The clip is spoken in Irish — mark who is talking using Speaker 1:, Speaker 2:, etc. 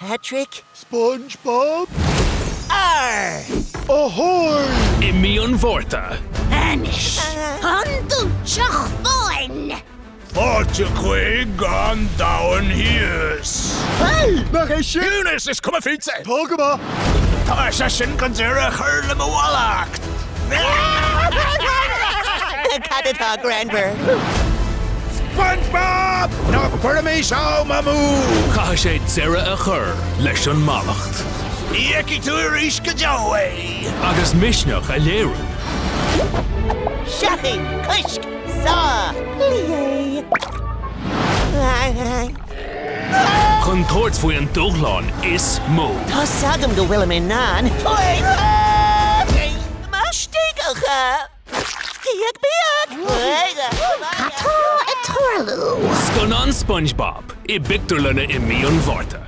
Speaker 1: Patrick?
Speaker 2: SpongeBob?
Speaker 1: Arr!
Speaker 2: Ahoy!
Speaker 3: I míon Márta.
Speaker 4: Anish! Handle Chach fáin!
Speaker 5: Fáilte chuig an down hias.
Speaker 2: Hey! Nach é sin!
Speaker 5: Eunice is cum a fitse.
Speaker 2: Tógama!
Speaker 5: Tá sé sin gan deireadh chuir le mhálacht.
Speaker 1: Cadatá Granver.
Speaker 5: SpongeBob! Ná chuirmí seo mamú.
Speaker 3: Cha sé deireadh a chur leis an málacht.
Speaker 5: Ieci tú rís go deoé.
Speaker 3: Agus misneach a léireadh.
Speaker 1: Seachtain, Cushk, Saw, Lie.
Speaker 3: Chun toirt faoi an dúchláin is mó.
Speaker 1: Tá sagam go bhfuil mé nán. Mastígacha. Tíag bíag.
Speaker 4: Catá a torlú!
Speaker 3: Scannán SpongeBob. I bpictiúrlanna I míon Márta.